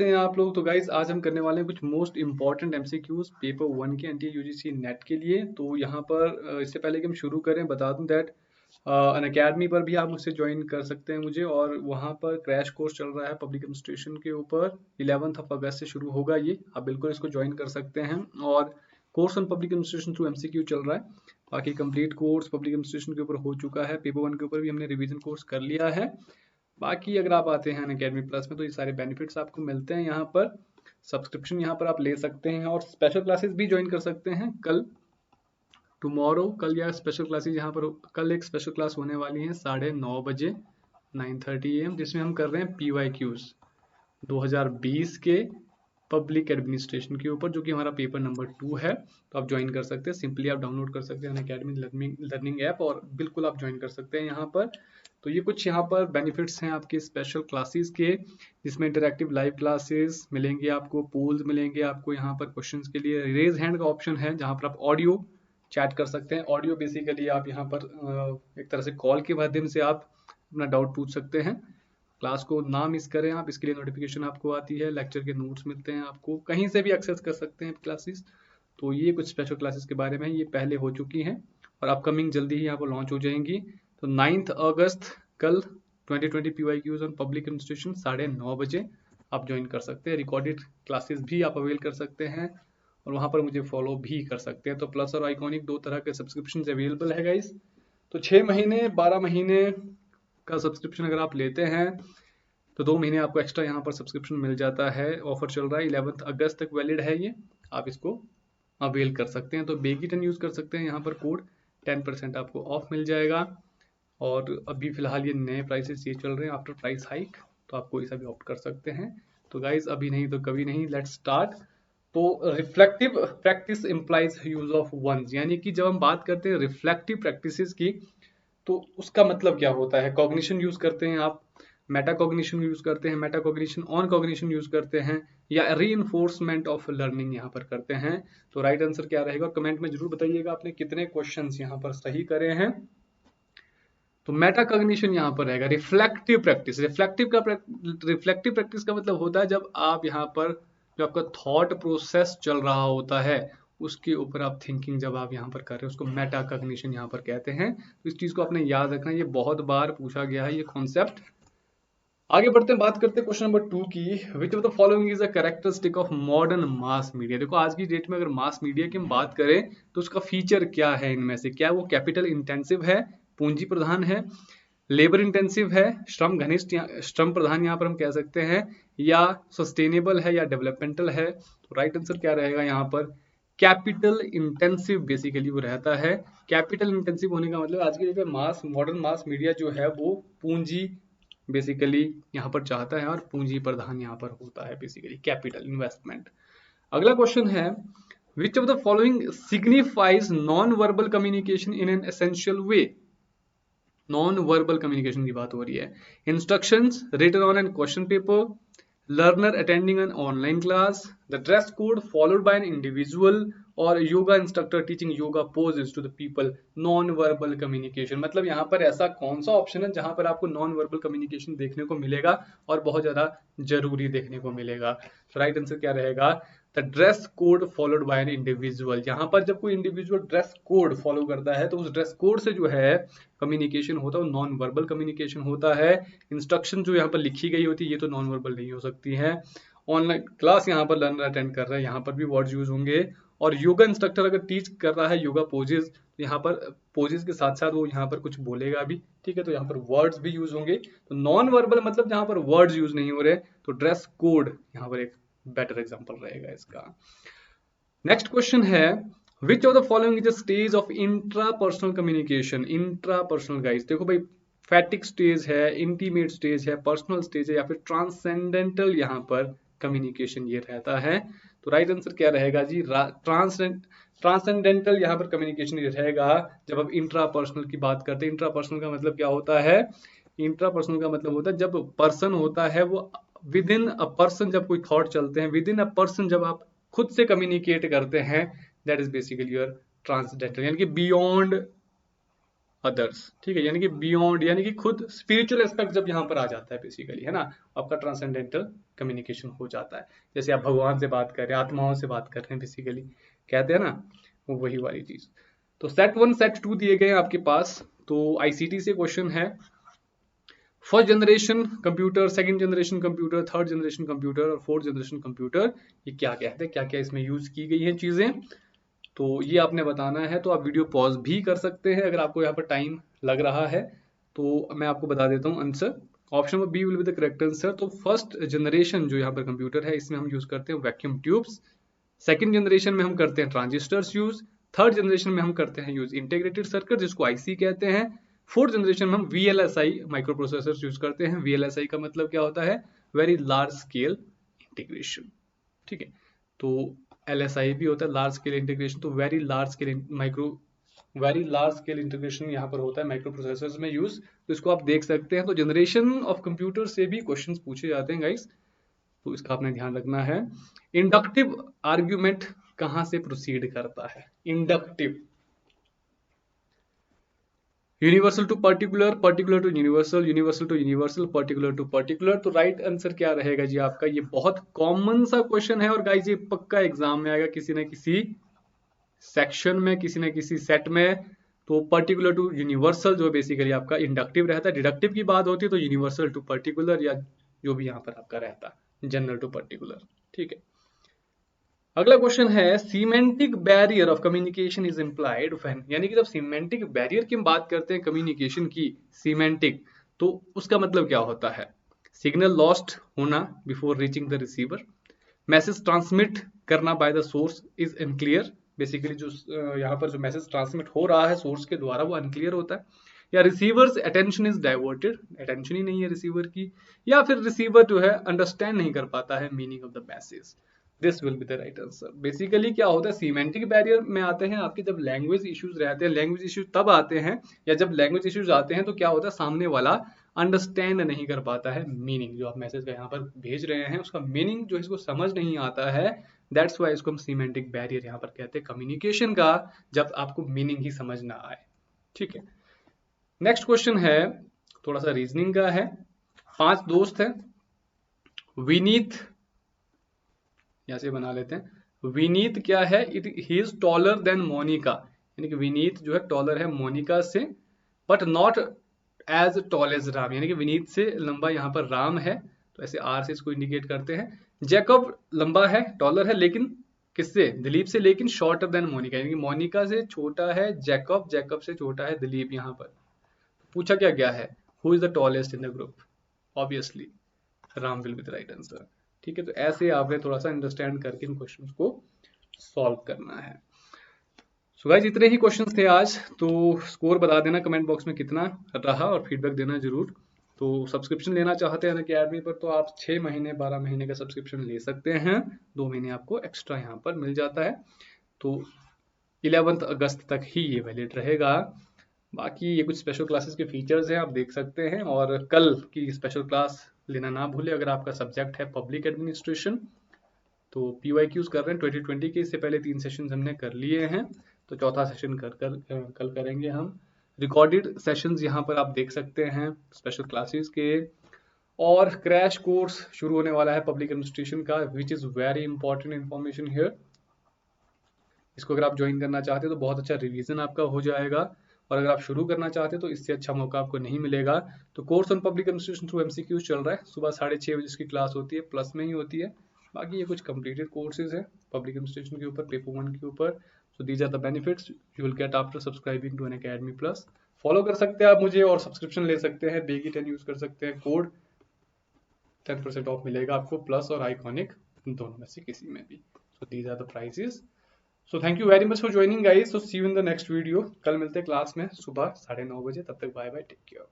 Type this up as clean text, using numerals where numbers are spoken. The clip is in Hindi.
कैसे हैं आप लोग। तो गाइस आज हम करने वाले हैं कुछ मोस्ट इंपॉर्टेंट एमसीक्यूज पेपर 1 के एनटीए यूजीसी नेट के लिए। तो यहाँ पर इससे पहले कि हम शुरू करें बता दूं दैट अन अकेडमी पर भी आप मुझसे ज्वाइन कर सकते हैं मुझे, और वहाँ पर क्रैश कोर्स चल रहा है पब्लिक एडमिनिस्ट्रेशन के ऊपर। 11 अगस्त से शुरू होगा ये, आप बिल्कुल इसको ज्वाइन कर सकते हैं। और course on public administration through MCQ चल रहा है। बाकी कंप्लीट कोर्स पब्लिक एडमिनिस्ट्रेशन के ऊपर हो चुका है। पेपर 1 के ऊपर भी हमने रिवीजन कोर्स कर लिया है। बाकी अगर आप आते हैं अनअकैडमी प्लस में तो ये सारे बेनिफिट्स आपको मिलते हैं। यहाँ पर सब्सक्रिप्शन यहाँ पर आप ले सकते हैं और स्पेशल क्लासेस भी ज्वाइन कर सकते हैं। कल या स्पेशल क्लासेस यहाँ पर कल एक स्पेशल क्लास होने वाली है 9:30 बजे 9:30 AM, जिसमें हम कर रहे हैं PYQs 2020 के पब्लिक एडमिनिस्ट्रेशन के ऊपर, जो कि हमारा पेपर नंबर 2 है। तो आप ज्वाइन कर सकते हैं, सिंपली आप डाउनलोड कर सकते हैं अनअकैडमी लर्निंग ऐप और बिल्कुल आप ज्वाइन कर सकते हैं यहाँ पर। तो ये कुछ यहाँ पर बेनिफिट्स हैं आपके स्पेशल क्लासेस के, जिसमें इंटरैक्टिव लाइव क्लासेस मिलेंगे आपको, पोल्स मिलेंगे आपको, यहाँ पर क्वेश्चंस के लिए रेज हैंड का ऑप्शन है जहाँ पर आप ऑडियो चैट कर सकते हैं। ऑडियो बेसिकली आप यहाँ पर एक तरह से कॉल के माध्यम से आप अपना डाउट पूछ सकते हैं। क्लास को ना मिस करें आप, इसके लिए नोटिफिकेशन आपको आती है, लेक्चर के नोट्स मिलते हैं आपको, कहीं से भी एक्सेस कर सकते हैं क्लासेस। तो ये कुछ स्पेशल क्लासेस के बारे में, ये पहले हो चुकी हैं और अपकमिंग जल्दी ही यहाँ पर लॉन्च हो जाएंगी। तो 9 अगस्त कल 2020 PYQs ऑन पब्लिक एडमिनिस्ट्रेशन 9:30 बजे आप ज्वाइन कर सकते हैं। रिकॉर्डेड क्लासेस भी आप अवेल कर सकते हैं और वहाँ पर मुझे फॉलो भी कर सकते हैं। तो प्लस और आइकॉनिक 2 तरह के सब्सक्रिप्शन अवेलेबल है गाइस। तो 6 महीने 12 महीने का सब्सक्रिप्शन अगर आप लेते हैं तो 2 महीने आपको एक्स्ट्रा यहाँ पर सब्सक्रिप्शन मिल जाता है। ऑफर चल रहा है 11 अगस्त तक वैलिड है ये, आप इसको अवेल कर सकते हैं। तो बेगी10 यूज़ कर सकते हैं, यहाँ पर कोड 10% आपको ऑफ मिल जाएगा। और अभी फिलहाल ये नए प्राइसेस ये चल रहे हैं आफ्टर प्राइस हाइक, तो आप कोई सा भी ऑप्ट कर सकते हैं। तो गाइज अभी नहीं तो कभी नहीं, लेट्स स्टार्ट। तो reflective practice implies use of once, यानी कि जब हम बात करते हैं रिफ्लेक्टिव प्रैक्टिसेस की तो उसका मतलब क्या होता है। कॉग्निशन यूज करते हैं आप, मेटा कॉग्निशन यूज करते हैं, Meta cognition on cognition use करते हैं, या रीइंफोर्समेंट ऑफ लर्निंग यहाँ पर करते हैं। तो राइट आंसर क्या रहेगा कमेंट में जरूर बताइएगा आपने कितने क्वेश्चंस यहाँ पर सही करे हैं। तो मेटा कॉग्निशन यहाँ पर रहेगा रिफ्लेक्टिव प्रैक्टिस। रिफ्लेक्टिव प्रैक्टिस का मतलब होता है जब आप यहाँ पर जो आपका थॉट प्रोसेस चल रहा होता है उसके ऊपर आप थिंकिंग जब आप यहाँ पर कर रहे हैं उसको मेटा कॉग्निशन यहाँ पर कहते हैं। तो इस चीज को आपने याद रखना, ये बहुत बार पूछा गया है ये कॉन्सेप्ट। आगे बढ़ते हैं, बात करते हैं क्वेश्चन नंबर 2 की। विच of the following is a characteristic of modern mass media. देखो आज की डेट में अगर मास मीडिया की हम बात करें तो उसका फीचर क्या है इनमें से। क्या वो कैपिटल इंटेंसिव है, पूंजी प्रधान है, लेबर इंटेंसिव है, श्रम घनिष्ठ श्रम प्रधान यहाँ पर हम कह सकते हैं, या सस्टेनेबल है, या डेवलपमेंटल है। तो राइट आंसर क्या रहेगा यहाँ पर कैपिटल इंटेंसिव बेसिकली वो रहता है। कैपिटल इंटेंसिव होने का मतलब आज की डेट में मॉडर्न मास मीडिया जो है वो पूंजी बेसिकली यहाँ पर चाहता है और पूंजी प्रधान यहाँ पर होता है बेसिकली कैपिटल इन्वेस्टमेंट। अगला क्वेश्चन है which of the following signifies non verbal communication in an essential way. Non verbal communication की बात हो रही है। Instructions written on an question paper, learner attending an online class, the dress code followed by an individual, और yoga instructor teaching yoga poses to the people. Non verbal communication मतलब यहाँ पर ऐसा कौन सा ऑप्शन है जहां पर आपको नॉन वर्बल कम्युनिकेशन देखने को मिलेगा और बहुत ज्यादा जरूरी देखने को मिलेगा। तो राइट आंसर क्या रहेगा the dress code followed by an individual. यहाँ पर जब कोई इंडिविजुअल ड्रेस कोड फॉलो करता है तो उस ड्रेस कोड से जो है कम्युनिकेशन होता है वो नॉन वर्बल कम्युनिकेशन होता है। इंस्ट्रक्शन जो यहाँ पर लिखी गई होती है ये तो नॉन वर्बल नहीं हो सकती है। ऑनलाइन क्लास यहाँ पर लर्नर अटेंड कर रहा है, यहाँ पर भी वर्ड्स यूज होंगे। और योगा इंस्ट्रक्टर अगर टीच कर रहा है योगा पोजेस, तो यहाँ पर पोजेस के साथ साथ वो यहाँ पर कुछ बोलेगा भी, ठीक है, तो यहाँ पर वर्ड्स भी यूज होंगे। तो नॉन वर्बल मतलब जहाँ पर वर्ड्स यूज नहीं हो रहे, तो ड्रेस कोड यहाँ पर एक बेटर एग्जाम्पल रहेगा इसका। नेक्स्ट क्वेश्चन है which of the following is a stage of intrapersonal communication. Intrapersonal guys देखो भाई, फैटिक स्टेज है, इंटीमेट स्टेज है, पर्सनल स्टेज है, या फिर ट्रांसेंडेंटल यहाँ पर कम्युनिकेशन ये रहता है। तो राइट आंसर क्या रहेगा जी ट्रांसेंडेंटल यहाँ पर कम्युनिकेशन ये रहेगा जब आप इंट्रापर्सनल की बात करते हैं। इंट्रापर्सनल का मतलब क्या होता है, इंट्रापर्सनल का मतलब होता है जब पर्सन होता है वो विद इन अ पर्सन, जब कोई थॉट चलते हैं विद इन अ पर्सन, जब आप खुद से कम्युनिकेट करते हैं, that is basically your transcendental, यानी कि बियॉन्ड अदर्स, ठीक है, यानी कि बियॉन्ड, यानी कि खुद स्पिरिचुअल एस्पेक्ट जब यहाँ पर आ जाता है बेसिकली, है ना, आपका ट्रांसेंडेंटल कम्युनिकेशन हो जाता है। जैसे आप भगवान से बात कर रहे हैं, आत्माओं से बात कर रहे हैं बेसिकली, कहते हैं ना, वो वही वाली चीज। तो सेट 1 सेट 2 दिए गए हैं आपके पास। तो आईसीटी से क्वेश्चन है, first generation computer, second generation computer, third generation computer और फोर्थ जनरेशन कंप्यूटर, ये क्या कहते हैं, क्या क्या इसमें यूज की गई है चीजें, तो ये आपने बताना है। तो आप वीडियो पॉज भी कर सकते हैं अगर आपको यहाँ पर टाइम लग रहा है। तो मैं आपको बता देता हूँ answer, option number B will be the correct answer. तो फर्स्ट जनरेशन जो यहाँ पर कंप्यूटर है, इसमें हम यूज करते हैं वैक्यूम ट्यूब्स। सेकंड जनरेशन में हम करते हैं ट्रांजिस्टर्स यूज। थर्ड जनरेशन में हम करते हैं यूज इंटीग्रेटेड सर्किट, जिसको आईसी कहते हैं। फोर्थ जनरेशन में हम वीएलएसआई माइक्रो प्रोसेसर्स यूज करते हैं। वीएलएसआई का मतलब क्या होता है, वेरी लार्ज स्केल इंटीग्रेशन, ठीक है। तो एलएसआई भी होता है लार्ज स्केल इंटीग्रेशन, तो वेरी लार्ज स्केल इंटीग्रेशन यहाँ पर होता है माइक्रो प्रोसेसर्स में यूज। तो इसको आप देख सकते हैं। तो जनरेशन ऑफ कंप्यूटर से भी क्वेश्चंस पूछे जाते हैं गाइस, तो इसका आपने ध्यान रखना है। इंडक्टिव आर्ग्यूमेंट कहां से प्रोसीड करता है, inductive, universal to particular, particular to universal, universal to universal, particular to particular. तो राइट आंसर क्या रहेगा जी आपका, ये बहुत कॉमन सा क्वेश्चन है और गाइस ये पक्का एग्जाम में आएगा किसी न किसी सेक्शन में, किसी न किसी सेट में। तो पर्टिकुलर टू यूनिवर्सल जो बेसिकली आपका इंडक्टिव रहता है, डिडक्टिव की बात होती है तो यूनिवर्सल टू पर्टिकुलर, या जो भी यहाँ पर आपका रहता है जनरल टू पर्टिकुलर, ठीक है। अगला क्वेश्चन है, semantic barrier of communication is implied when, यानी कि जब सीमेंटिक बैरियर की हम बात करते हैं कम्युनिकेशन की, सीमेंटिक, तो उसका मतलब क्या होता है, सिग्नल लॉस्ट होना before reaching the receiver, message transmit करना by the source is unclear, basically जो यहाँ पर जो मैसेज ट्रांसमिट हो रहा है सोर्स के द्वारा वो अनक्लियर होता है, या receiver's attention is diverted, attention ही नहीं है रिसीवर की, या फिर रिसीवर जो है अंडरस्टैंड नहीं कर पाता है meaning of the message. This will be the right answer. Basically क्या होता है, सीमेंटिक बैरियर में आते हैं आपके जब लैंग्वेज इश्यूज रहते हैं, लैंग्वेज इश्यूज तब आते हैं, या जब लैंग्वेज इश्यूज आते हैं तो क्या होता है, सामने वाला अंडरस्टैंड नहीं कर पाता है मीनिंग, जो आप मैसेज का यहाँ पर भेज रहे हैं उसका मीनिंग जो है इसको समझ नहीं आता है। दैट्स वाई इसको हम सीमेंटिक बैरियर यहाँ पर कहते हैं कम्युनिकेशन का, जब आपको मीनिंग ही समझ ना आए, ठीक है। नेक्स्ट क्वेश्चन है, थोड़ा सा रीजनिंग का है। 5 दोस्त हैं, विनीत, यहाँ से बना लेते हैं, विनीत क्या है, he is taller than Monica, यानी कि विनीत जो है टॉलर है मोनिका से, but not as tall as Ram, यानी कि विनीत से लंबा यहाँ पर राम है, तो ऐसे आर से इसको इंडिकेट करते हैं। जैकब लंबा है, टॉलर है, लेकिन किससे, दिलीप से, लेकिन शॉर्टर देन मोनिका, यानी कि मोनिका से छोटा है जैकब, जैकब से छोटा है दिलीप। यहाँ पर पूछा क्या गया है, who is the tallest in the group, obviously Ram will be the right answer, ठीक है। तो ऐसे आपने थोड़ा सा अंडरस्टैंड करके इन क्वेश्चंस को सॉल्व करना है। सो गाइस इतने ही क्वेश्चंस थे आज, तो स्कोर बता देना कमेंट बॉक्स में कितना रहा और फीडबैक देना जरूर। तो सब्सक्रिप्शन लेना चाहते हैं अनअकैडमी पर, तो आप 6 महीने 12 महीने का सब्सक्रिप्शन ले सकते हैं, 2 महीने आपको एक्स्ट्रा यहाँ पर मिल जाता है। तो 11 अगस्त तक ही ये वैलिड रहेगा। बाकी ये कुछ स्पेशल क्लासेस के फीचर्स हैं, आप देख सकते हैं। और कल की स्पेशल क्लास लेना ना भूले अगर आपका सब्जेक्ट है पब्लिक एडमिनिस्ट्रेशन। तो PYQs कर रहे हैं 2020 के, इससे पहले 3 सेशन हमने कर लिए हैं, तो चौथा सेशन कल करेंगे हम। रिकॉर्डेड सेशंस यहाँ पर आप देख सकते हैं स्पेशल क्लासेस के, और क्रैश कोर्स शुरू होने वाला है पब्लिक एडमिनिस्ट्रेशन का, which is very important information here. इसको अगर आप ज्वाइन करना चाहते हैं तो बहुत अच्छा रिवीजन आपका हो जाएगा, और अगर आप शुरू करना चाहते हैं तो इससे अच्छा मौका आपको नहीं मिलेगा। तो course on public administration through MCQs चल रहा है, सुबह 6:30 बजे इसकी क्लास होती है, प्लस में ही होती है। बाकी ये कुछ कंप्लीटेड कोर्सेज है पब्लिक एडमिनिस्ट्रेशन के ऊपर, पेपर 1 के ऊपर। So these are the benefits you will get after subscribing to Unacademy plus. Follow कर सकते हैं आप मुझे और सब्सक्रिप्शन ले सकते हैं, बेगी 10 यूज कर सकते हैं, कोड 10% ऑफ मिलेगा आपको, प्लस और आइकॉनिक दोनों में से किसी में भी। So these are the prices. So thank you very much for joining guys. So see you in the next video. कल मिलते हैं क्लास में सुबह 9:30 बजे, तब तक बाय बाय, टेक केयर।